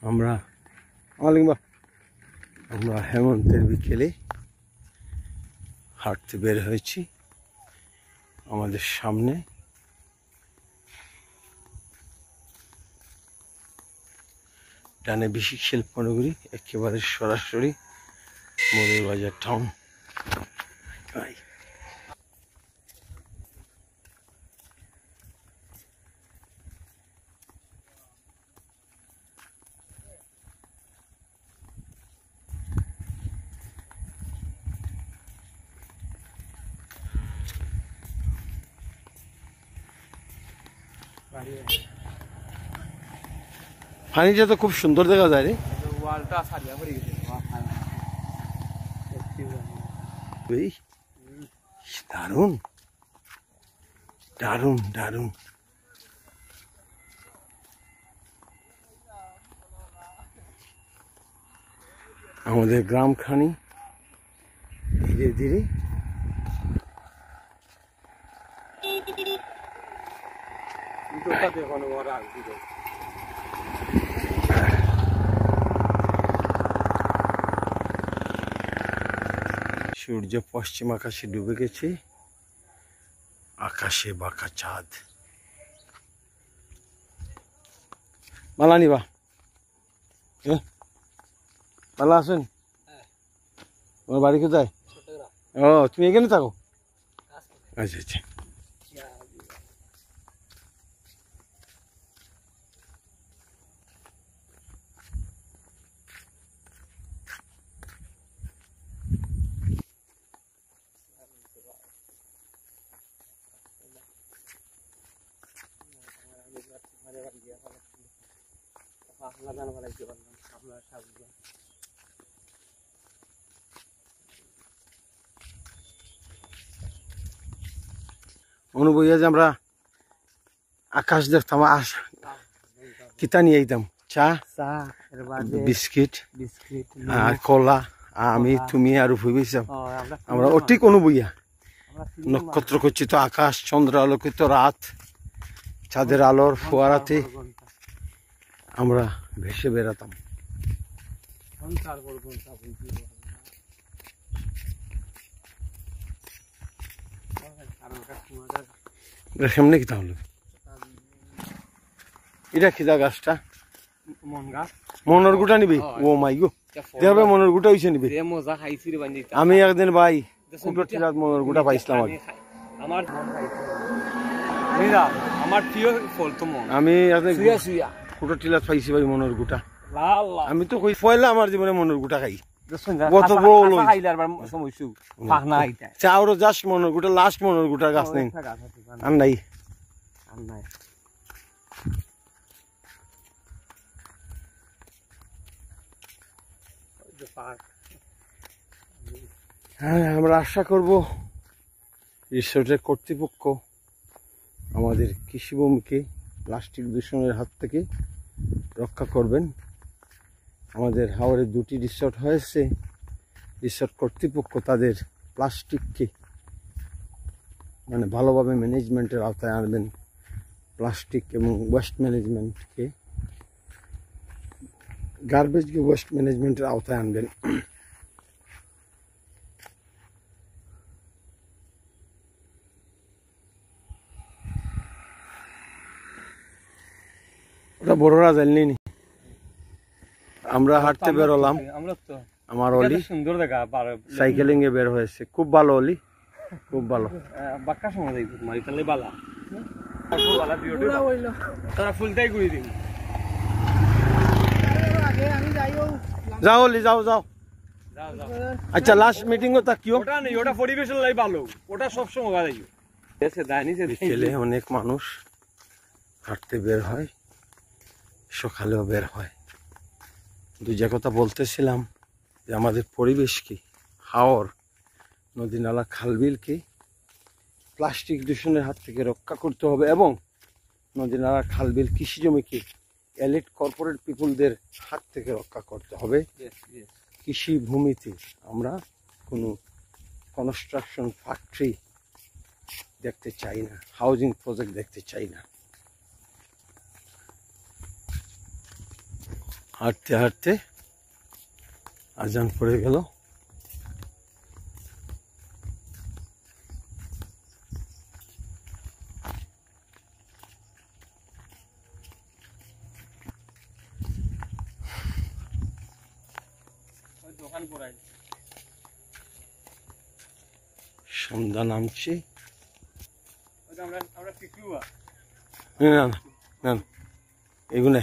আমরা আমরা হেমন্তের বিকেলে হাঁটতে বের হয়েছি। আমাদের সামনে ডানে বিশিক শিল্পনগরী, একেবারে সরাসরি মৌলভীবাজার টাউন। পানিটা তো খুব সুন্দর দেখা যায় রে। দারুন দারুন দারুন। আমাদের গ্রামখানি ধীরে ধীরে সূর্য পশ্চিম আকাশে ডুবে গেছে, আকাশে বাঁকা চাঁদ। মালা নিবা? ভালো আছেন? তোমার বাড়ি কোথায়? ও, তুমি এখানে থাকো? আচ্ছা আচ্ছা। অনুভূয়া যে আমরা আকাশ দেখতাম, কিতা নিয়ে আইতাম, চা, বিস্কিট আর কলা, আমি তুমি আর ভুইবেছিলাম আমরা। অঠিক অনুভূয়া নক্ষত্র খচিত আকাশ, চন্দ্র আলোকিত রাত, চাঁদের আলোর ফোয়ারাতে আমরা ভেসে বেড়াতাম। সামনে কি তাহলে এটা খিদা গাছটা মনের গুটা নিবি? ও মাই গো, দেখবে মনের গুটা হইছে নিবি? আমি একদিন ভাই মনের গুটা পাইছিলাম। আমি কুটো টিলাত পাইছি ভাই মনের গুটা। আমি তো কই পয়লা আমার জীবনে মনের গুটা খাই। কত বড় চাউর জাস্ট মনের গুটা, লাস্ট মনের গুটা গাছ নেই আর নাই। হ্যাঁ, আমরা আশা করব রিসোর্টের কর্তৃপক্ষ আমাদের কৃষিভূমিকে প্লাস্টিক দূষণের হাত থেকে রক্ষা করবেন। আমাদের হাওড়ে 2টি রিসোর্ট হয়েছে, রিসোর্ট কর্তৃপক্ষ তাদের প্লাস্টিককে মানে ভালোভাবে ম্যানেজমেন্টের আওতায় আনবেন। প্লাস্টিক এবং ওয়েস্ট ম্যানেজমেন্টকে, গার্বেজকে ওয়েস্ট ম্যানেজমেন্টের আওতায় আনবেন। ওটা বড়রা জানলেনি। আমরা হাঁটতে বেরোলাম, আমার অলি সুন্দর দেখা সাইকেলিং এ বের হয়েছে। খুব ভালো অলি, খুব ভালো। যাও অলি, যাও যাও। আচ্ছা, লাস্ট মিটিং ও তাকিও। ওটা নেই, ওটা পরিবেশের লাই ভালো, ওটা সবসময় ভালো। বিকেলে অনেক মানুষ হাঁটতে বের হয়, সকালেও বের হয়। যে কথা বলতেছিলাম যে আমাদের পরিবেশকে, হাওর, নদী নালা, খালবিলকে প্লাস্টিক দূষণের হাত থেকে রক্ষা করতে হবে এবং নদী নালা, খালবিল, কৃষি জমিকে এলিট কর্পোরেট পিপুলদের হাত থেকে রক্ষা করতে হবে। কৃষি ভূমিতে আমরা কোনো কনস্ট্রাকশন ফ্যাক্টরি দেখতে চাই না, হাউজিং প্রজেক্ট দেখতে চাই না। হাঁটতে হাঁটতে আজান পড়ে গেল। সন্ধ্যা নামছে। এগুলো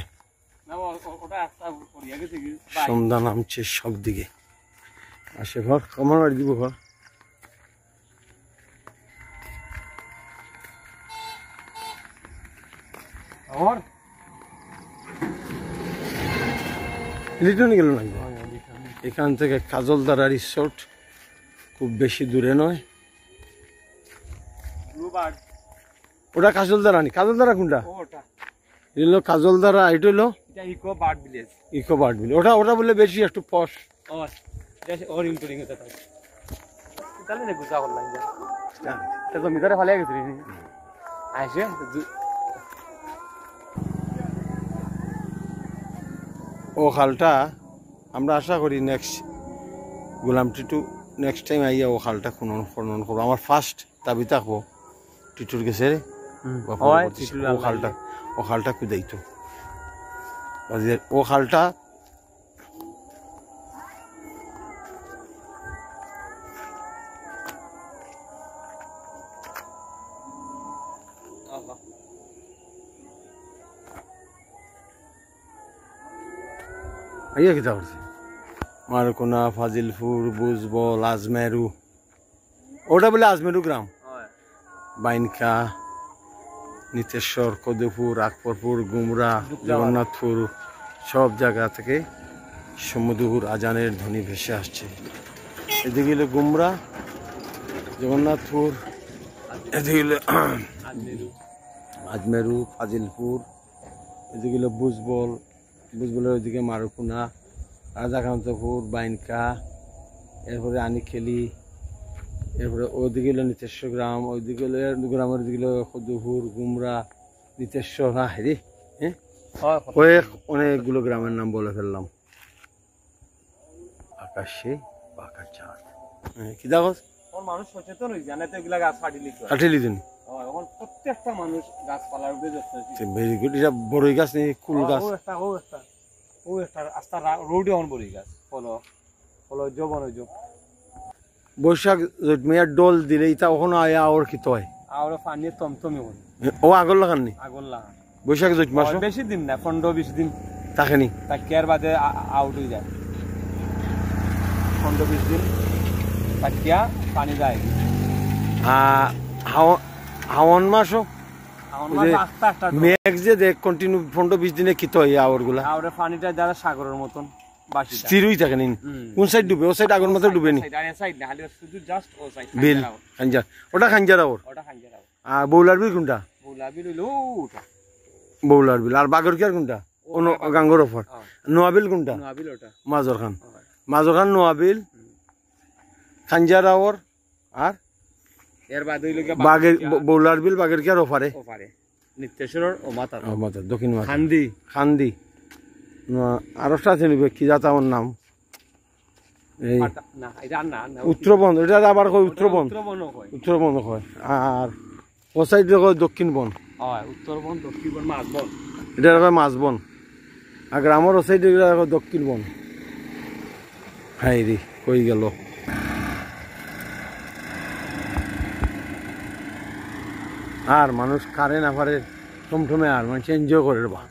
সন্ধ্যা নামছে সব দিকে। আসে ঘর আমার বাড়ি দিব ঘর। রিটার্ন গেল না এখান থেকে কাজলদারা রিসোর্ট খুব বেশি দূরে নয়। ওটা কাজলদারা নি, কাজলদারা কোনটা? এলো কাজলদারা, এটা হলো eco bird village. Eco bird village ওটা ওটা বলে বেশি একটু পশ। ও খালটা আমরা আশা করি নেক্সট গোলাম টিটু নেক্সট টাইম আইয়া ও খালটা খনন করবো। আমার ফার্স্ট দাবি থাকবো টিটুর গেছে ও খালটা কুদাইতো। ও খালটা আইয়া কিতা করছে মারকোনা, ফাজিলপুর, বুজবল, আজমেরু। ওটা বলে আজমেরু গ্রাম। বাইনকা, নিতেশ্বর, কদুপুর, আকবরপুর, গুমরা, জগন্নাথপুর সব জায়গা থেকে সমুদ্র আজানের ধ্বনি ভেসে আসছে। এদিকে হলো গুমরা, জগন্নাথপুর, এদিকে হলো আজমেরু, ফাজিলপুর, এদিকে হলো বুজবল, বুজবলের ওইদিকে মারকুনা, রাজাকান্তপুর, বাইনকা, এরপরে আনিখেলি, এরপরে ওইদিকে হলো নিতেশ্বর গ্রাম, ওইদিকে হলো গ্রামের ওইদিকে হলো কদুপুর, গুমরা, নিতেশ্বর। হেরি হ্যাঁ অনেকগুলো গ্রামের নাম বলে ফেললাম। আকাশে পাকা চাঁদ। কি দেখো মানুষ সচেতন হয়ে জানে তো এগুলা গাছ কাটিলি দিন। এখন প্রত্যেকটা মানুষ গাছপালার উপরে যত্ন নিচ্ছে। Very good. এটা বড়ই গাছ নেই, কুল গাছ। ও একটা রাস্তা রোডে অন বড়ই গাছ। ফলো ফলো জবন হইজ। বৈশাখ মেয়ার ডোল দিলে এটা ওখানে আয়া আর কি হয়? আর পানি তমতমি হল। ও আগল লাগান নি? আগল লাগান। বৈশাখ জৈট মাস বেশি দিন না, 15-20 দিন থাকে নি। তাকিয়ার বাদে আউট হয়ে যায়। 15-20 দিন তাকিয়া পানি যায়। হাওয়ান মাসও মেঘ যে দেখ কন্টিনিউ 15-20 দিনে কি তো আওয়ার গুলা আওরে পানিটা যারা সাগরের মতন বাসি স্থিরই থাকে নি। কোন সাইড ডুবে? ও সাইড আগের মতো ডুবে নি। সাইড না খালি শুধু জাস্ট ও সাইড বিল খানজার। ওটা খানজার আওর। ওটা খানজার আওর। আর বৌলার বিল কোনটা? বৌলার বিল হইলো ওটা। বৌলার বিল। আর বাগরকিয়ার কোনটা? কোন গাঙ্গর অফার। নোয়াবিল কোনটা? নোয়াবিল ওটা। মাজর খান। মাজর খান, নোয়াবিল, খানজার আওর। আর এর বাদ হইলো কি বাগের বৌলার বিল, বাগরকিয়ার ওপারে। ওপারে নিতেশ্বর ও মাতা। ও মাতা দক্ষিণ মাতা। খান্দি। খান্দি। আরটা আছে নিবে কি জাতা ওর নাম? এই না এটা না উত্তরবন। এটা আবার কই উত্তরবন। উত্তরবন কয়। আর ও সাইডে কয় দক্ষিণ বন। হয় উত্তরবন, দক্ষিণ বন, মাঝবন। এটা কয় মাঝবন। আর গ্রামের ও সাইডে কয় দক্ষিণ বন। হাই রে কই গেল? আর মানুষ কারে না পারে থমথমে আর মানুষ এনজয় করে বা